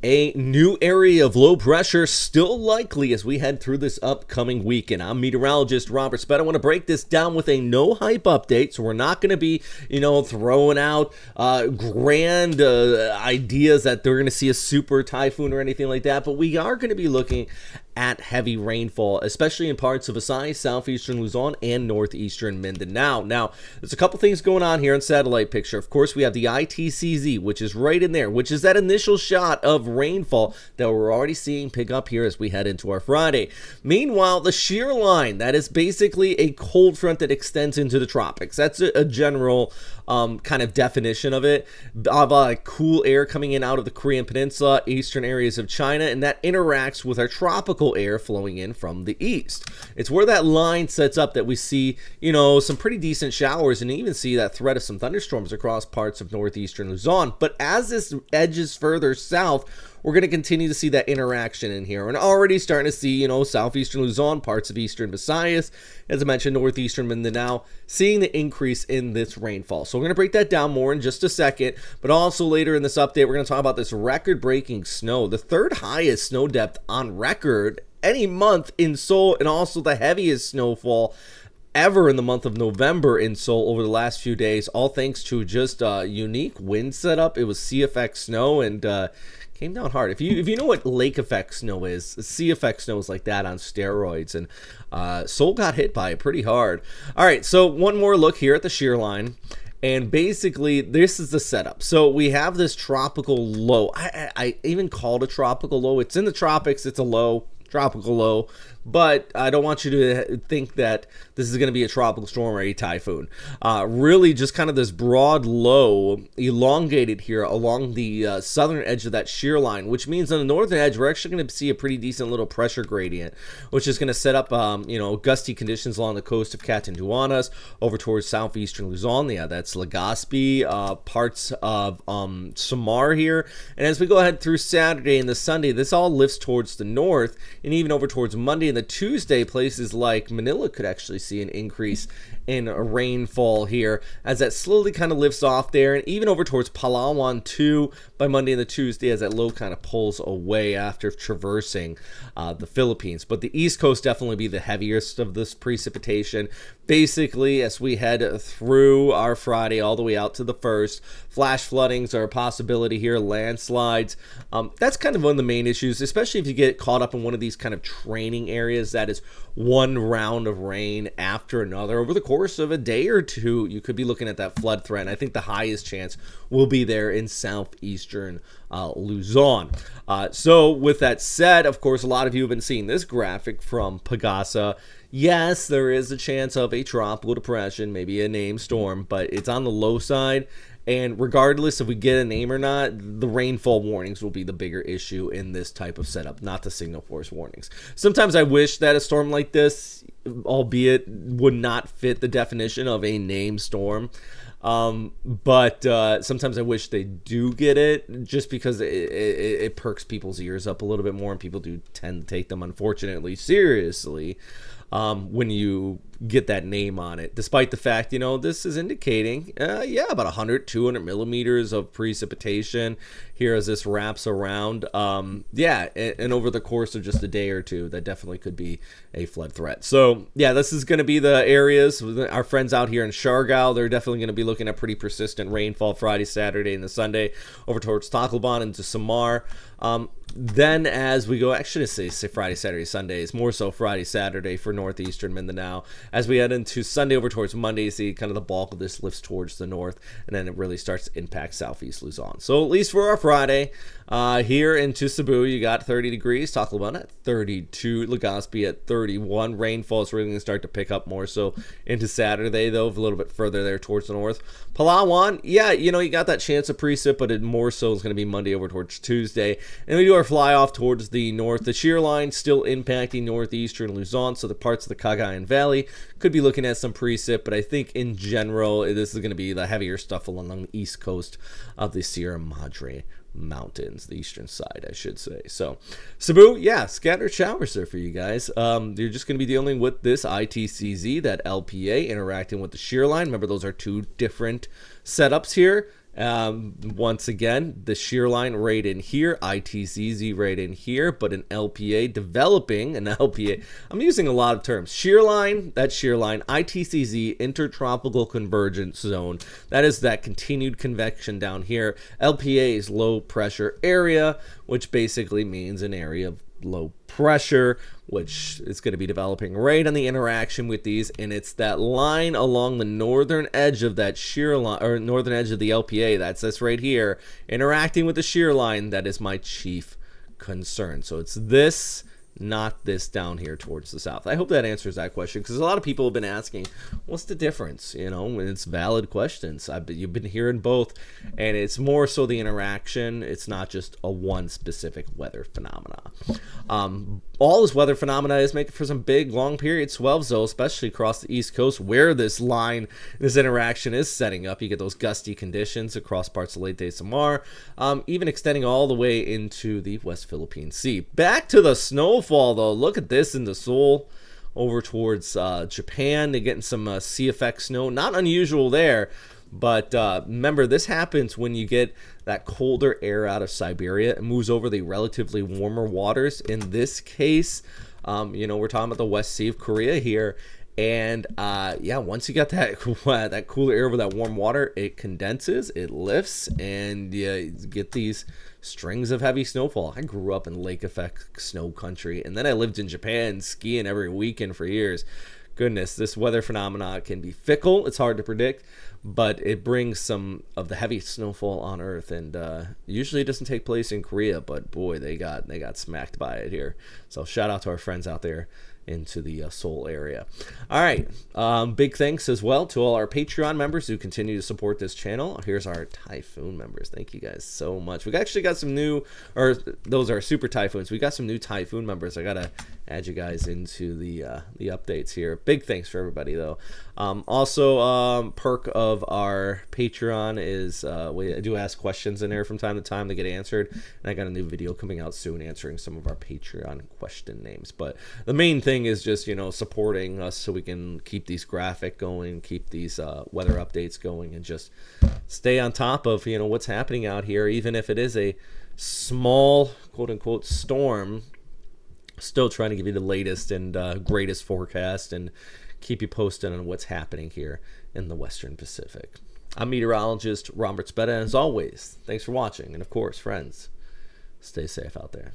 A new area of low pressure still likely as we head through this upcoming weekend. I'm meteorologist Robert Spett. I want to break this down with a no hype update, so we're not going to be, throwing out grand ideas that they're going to see a super typhoon or anything like that, but we are going to be looking at heavy rainfall, especially in parts of Visayas, southeastern Luzon, and northeastern Mindanao. Now, there's a couple things going on here in satellite picture. Of course, we have the ITCZ, which is right in there, which is that initial shot of rainfall that we're already seeing pick up here as we head into our Friday. Meanwhile, the shear line, that is basically a cold front that extends into the tropics. That's a general kind of definition of it, of cool air coming in out of the Korean Peninsula, eastern areas of China, and that interacts with our tropical air flowing in from the east. It's where that line sets up that we see, some pretty decent showers and even see that threat of some thunderstorms across parts of northeastern Luzon. But as this edges further south, we're going to continue to see that interaction in here, and already starting to see, southeastern Luzon, parts of eastern Visayas, as I mentioned, northeastern Mindanao, seeing the increase in this rainfall. So we're going to break that down more in just a second, but also later in this update, we're going to talk about this record-breaking snow, the third highest snow depth on record any month in Seoul, and also the heaviest snowfall ever in the month of November in Seoul over the last few days, all thanks to just a unique wind setup. It was sea effect snow, and came down hard. If you know what lake effect snow is, sea effect snow is like that on steroids, and Seoul got hit by it pretty hard. All right, so one more look here at the shear line, and basically this is the setup. So we have this tropical low. I even called a tropical low. It's in the tropics. It's a low, tropical low, but I don't want you to think that this is going to be a tropical storm or a typhoon. Really just kind of this broad low elongated here along the southern edge of that shear line, which means on the northern edge, we're actually going to see a pretty decent little pressure gradient, which is going to set up, gusty conditions along the coast of Catanduanes over towards southeastern Luzon. Yeah, that's Legazpi, parts of Samar here. And as we go ahead through Saturday and the Sunday, this all lifts towards the north, and even over towards Monday and the Tuesday, places like Manila could actually see an increase in rainfall here as that slowly kind of lifts off there, and even over towards Palawan too by Monday and the Tuesday as that low kind of pulls away after traversing the Philippines. But the East Coast definitely be the heaviest of this precipitation. Basically, as we head through our Friday all the way out to the 1st, flash floodings are a possibility here, landslides. That's kind of one of the main issues, especially if you get caught up in one of these kind of training areas that is one round of rain after another over the course of a day or two. You could be looking at that flood threat, and I think the highest chance will be there in southeastern Luzon. So with that said, of course, a lot of you have been seeing this graphic from Pagasa. Yes, there is a chance of a tropical depression, maybe a named storm, but it's on the low side. And regardless if we get a name or not, the rainfall warnings will be the bigger issue in this type of setup, not the signal force warnings. Sometimes I wish that a storm like this, albeit would not fit the definition of a named storm, but sometimes I wish they do get it, just because it perks people's ears up a little bit more, and people do tend to take them, unfortunately, seriously when you get that name on it, despite the fact, this is indicating, about 100, 200 millimeters of precipitation here as this wraps around. And over the course of just a day or two, that definitely could be a flood threat. So, yeah, this is going to be the areas. Our friends out here in Siargao, they're definitely going to be looking at pretty persistent rainfall Friday, Saturday, and the Sunday over towards Tacloban into Samar. Then as we go, actually say Friday, Saturday, Sunday, it's more so Friday, Saturday for northeastern Mindanao. As we head into Sunday over towards Monday, see kind of the bulk of this lifts towards the north, and then it really starts to impact southeast Luzon. So at least for our Friday, here into Cebu, you got 30 degrees, Tacloban at 32, Legazpi at 31. Rainfall is really going to start to pick up more so into Saturday, though, a little bit further there towards the north. Palawan, you got that chance of precip, but it more so is going to be Monday over towards Tuesday. And we do our fly off towards the north. The shear line still impacting northeastern Luzon, so the parts of the Cagayan Valley could be looking at some precip, but I think in general, this is going to be the heavier stuff along the east coast of the Sierra Madre Mountains, the eastern side, I should say. So, Cebu, scattered showers there for you guys. You're just going to be dealing with this ITCZ, that LPA, interacting with the shear line. Remember, those are two different setups here. Once again, the shear line right in here, ITZZ right in here, but an LPA developing, an LPA. I'm using a lot of terms. Shear line, that's shear line. ITCZ, intertropical convergence zone. That is that continued convection down here. LPA is low pressure area, which basically means an area of low pressure, which is going to be developing right on the interaction with these, and it's that line along the northern edge of that shear line, or northern edge of the LPA, that's this right here, interacting with the shear line, that is my chief concern. So it's this, not this down here towards the south. I hope that answers that question, because a lot of people have been asking, what's the difference? You know, and it's valid questions. You've been hearing both, and it's more so the interaction. It's not just a one specific weather phenomena. All this weather phenomena is making for some big long period swells, though, especially across the East Coast, where this line, this interaction is setting up. You get those gusty conditions across parts of Leyte Samar, even extending all the way into the West Philippine Sea. Back to the snowfall, though. Look at this in the Seoul over towards Japan. They're getting some sea effect snow. Not unusual there. But remember, this happens when you get that colder air out of Siberia. It moves over the relatively warmer waters. In this case, you know, we're talking about the West Sea of Korea here. And yeah, once you got that that cooler air over that warm water, it condenses, it lifts, and you get these strings of heavy snowfall. I grew up in lake effect snow country, and then I lived in Japan skiing every weekend for years. Goodness, this weather phenomena can be fickle. It's hard to predict, but it brings some of the heavy snowfall on Earth, and usually it doesn't take place in Korea, but boy, they got smacked by it here. So shout out to our friends out there into the Seoul area. All right, big thanks as well to all our Patreon members who continue to support this channel. Here's our Typhoon members. Thank you guys so much. We actually got some new, or those are Super Typhoons. We got some new Typhoon members. I gotta add you guys into the updates here. Big thanks for everybody though. Also, perk of our Patreon is we do ask questions in there from time to time. They get answered, and I got a new video coming out soon answering some of our Patreon question names. But the main thing is just, you know, supporting us so we can keep these graphic going, keep these weather updates going, and just stay on top of, you know, what's happening out here, even if it is a small quote unquote storm. Still trying to give you the latest and greatest forecast and keep you posted on what's happening here in the Western Pacific. I'm meteorologist Robert Spetta, and as always, thanks for watching, and of course, friends, stay safe out there.